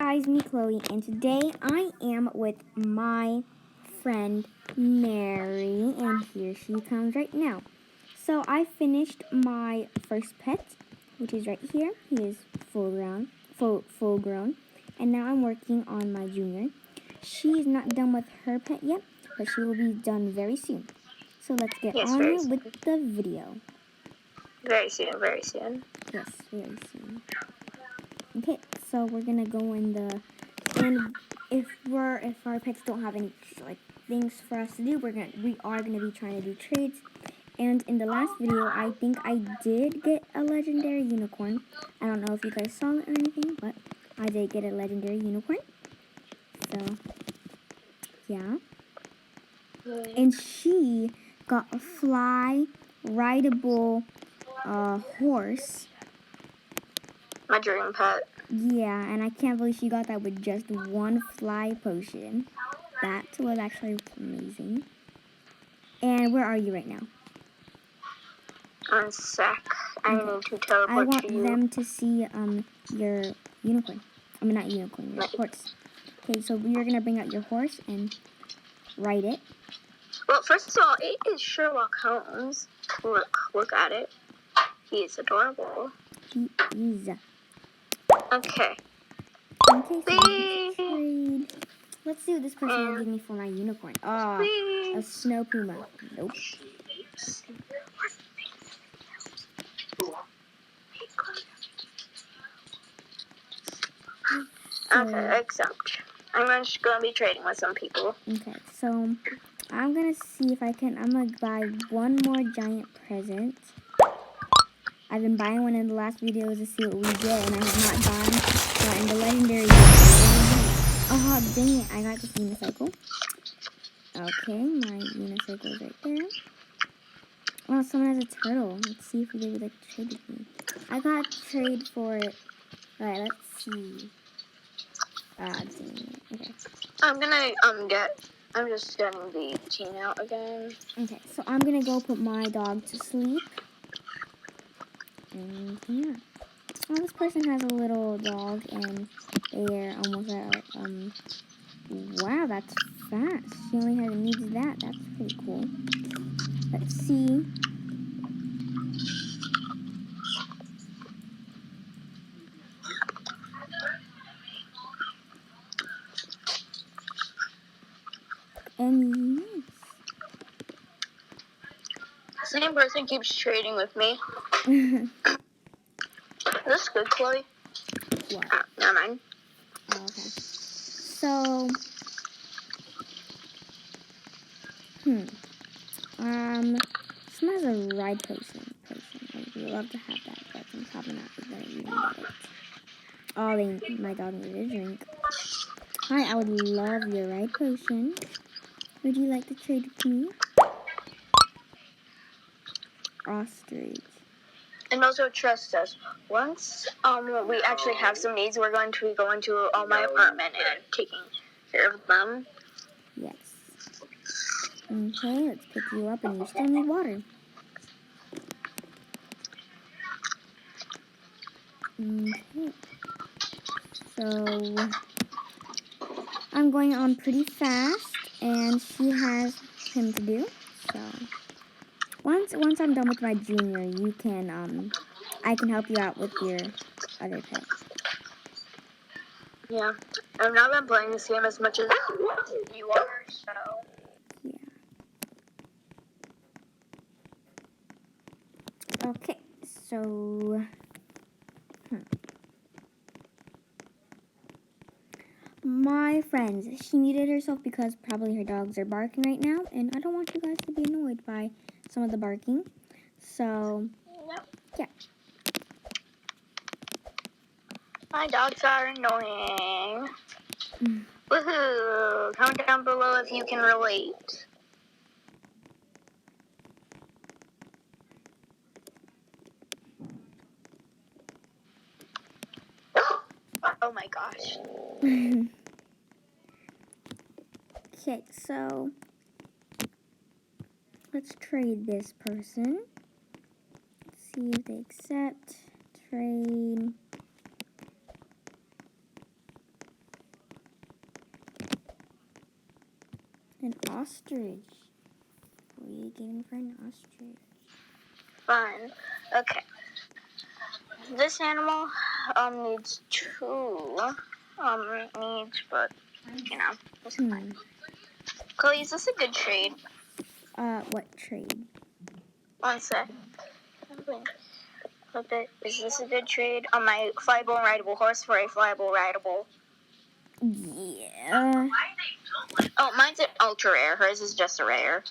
guys, me Chloe, and today I am with my friend Mary, and here she comes right now. So I finished my first pet, which is right here. He is full grown, and now I'm working on my junior. She's not done with her pet yet, but she will be done very soon. So let's get on with the video. Very soon, very soon. Yes, very soon. Okay, so we're gonna go in the, and if our pets don't have any like things for us to do, we are gonna be trying to do trades. And in the last video, I think I did get a legendary unicorn. I don't know if you guys saw it or anything, but I did get a legendary unicorn. So yeah, and she got a rideable horse. My dream pet. Yeah, and I can't believe she got that with just one fly potion. That was actually amazing. And where are you right now? On a sec. I need to teleport to you. I want them to see your unicorn. I mean, not unicorn, your horse. Okay, so you're going to bring out your horse and ride it. Well, first of all, it is Sherlock Holmes. Look at it. He is adorable. He is. Okay. Okay, so trade. Let's see what this person will give me for my unicorn. Ah, a snow puma. Nope. Okay, accept. I'm just going to be trading with some people. Okay, so I'm going to see if I'm going to buy one more giant present. I've been buying one in the last videos to see what we get, and I have not gotten the legendary yet. Oh, dang it, I got this unicycle. Okay, my unicycle is right there. Oh, someone has a turtle. Let's see if they would like to trade with me. I got to trade for it. Alright, let's see. Ah, dang it. Okay. I'm just getting the team out again. Okay, so I'm gonna go put my dog to sleep. And yeah. Oh, this person has a little dog, and they're almost at, wow, that's fast. She only needs that. That's pretty cool. Let's see. And yes. Same person keeps trading with me. This is good, Chloe. What? Never mind. Oh, okay. So, someone has a ride potion. I would love to have that, but I'm probably not gonna even get it. Oh, my dog needs a drink. Hi, I would love your ride potion. Would you like to trade with me? Ostrich. And also trust us. Once we actually have some needs, we're going to be going to my apartment and taking care of them. Yes. Okay, let's pick you up, and you still need water. Okay. So I'm going on pretty fast, and she has him to do. So once I'm done with my junior, you can I can help you out with your other pet. Yeah, I've not been playing this game as much as you are, so yeah. Okay, so my friends, she muted herself because probably her dogs are barking right now, and I don't want you guys to be annoyed by some of the barking. So, yeah. My dogs are annoying. Woohoo! Comment down below if you can relate. Oh my gosh. Okay, so let's trade this person. Let's see if they accept. Trade. An ostrich. What are you getting for an ostrich? Fun. Okay. This animal needs two needs, but you know, it's fine. Chloe, is this a good trade? What trade? One sec. Flip it. Is this a good trade? On my flyable and rideable horse for a flyable rideable. Yeah. Oh, mine's an ultra rare. Hers is just a rare.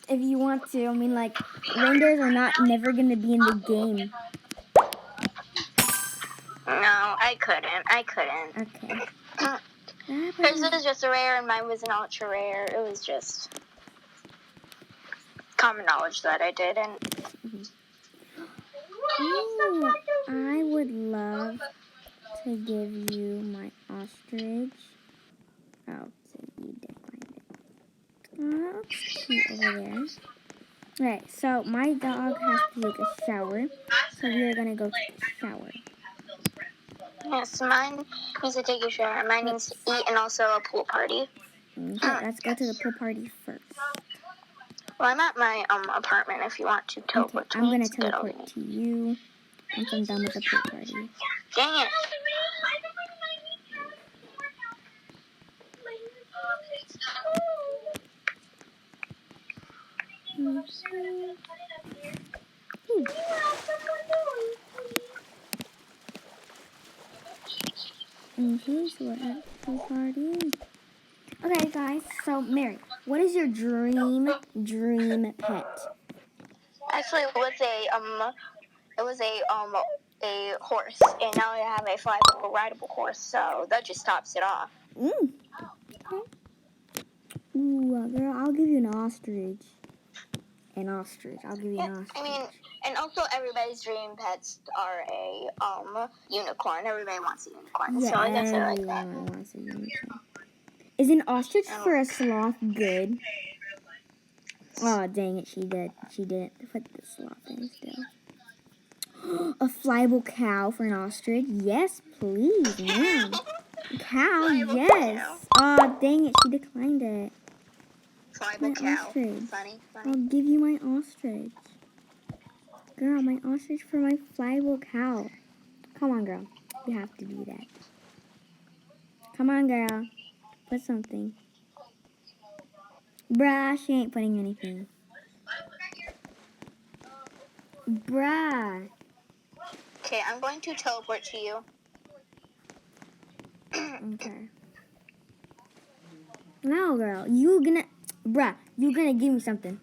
If you want to, I mean, like, reindeers are never gonna be in the game. No, I couldn't. Okay. Hers was just a rare and mine was an ultra rare. It was just common knowledge that I didn't. Ooh, I would love to give you my ostrich. Oh, so you declined it. Oh, that's cute over there. Alright, so my dog has to take a shower, so we are gonna go take a shower. Yes, mine needs to take a shower. Mine needs to eat and also a pool party. Okay, let's go to the pool party first. Well, I'm at my apartment if you want to teleport to me. I'm gonna teleport to you once I'm done with the pool party. Dang it. And here's what at pool party. Okay, guys. So, Mary, what is your dream pet? Actually, it was a horse, and now I have a flyable, rideable horse, so that just tops it off. Okay. Ooh, girl, I'll give you an ostrich. I'll give you an ostrich. I mean, and also everybody's dream pets are a unicorn. Everybody wants a unicorn, Yeah, so I guess I like that. everyone wants a unicorn. Is an ostrich for a sloth good? Oh, dang it, she didn't put the sloth in still. A flyable cow for an ostrich? Yes, please, man. Cow, yes. Oh, dang it, she declined it. Flyable cow. Ostrich. Funny. I'll give you my ostrich. Girl, my ostrich for my flyable cow. Come on, girl. You have to do that. Come on, girl. Put something. Bruh, she ain't putting anything. Bruh. Okay, I'm going to teleport to you. Okay. No, girl. You gonna give me something.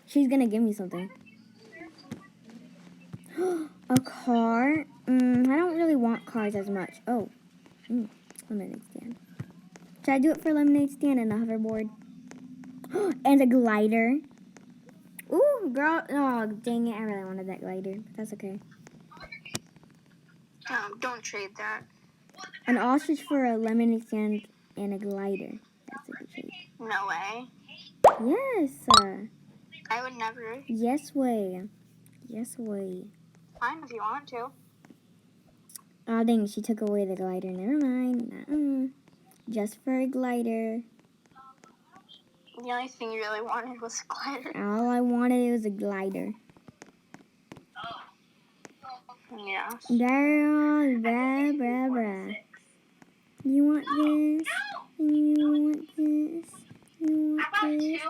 She's gonna give me something. A car? I don't really want cars as much. Oh. Lemonade stand. Should I do it for lemonade stand and a hoverboard? And a glider. Ooh, girl. Oh, dang it. I really wanted that glider. But that's okay. Don't trade that. An ostrich for a lemonade stand and a glider. That's a good trade. No way. Yes. I would never. Yes way. Yes way. Fine if you want to. Oh, dang, she took away the glider. Never mind. Just for a glider. The only thing you really wanted was a glider. All I wanted was a glider. Yeah. Girl, brah. You want this? You want this? You want this?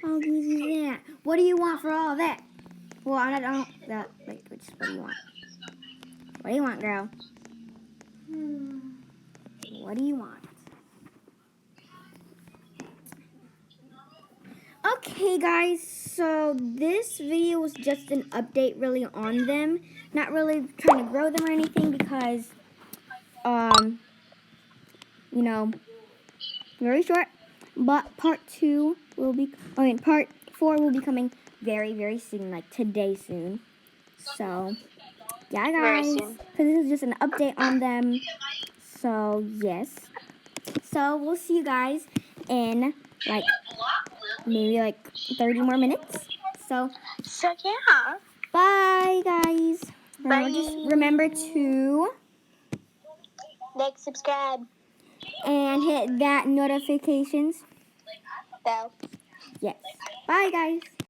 I'll give you that. What do you want for all of that? Well, I don't. Wait, what do you want? What do you want, girl? What do you want? Okay, guys, so this video was just an update really on them. Not really trying to grow them or anything because, you know, very short. But part 4 will be coming very, very soon, like today soon. So, yeah, guys, because this is just an update on them. So, yes. So, we'll see you guys in, like, maybe, 30 more minutes. So Yeah. bye, guys. Bye. Just remember to like, subscribe. and hit that notifications. Bell. Yes. Bye, guys.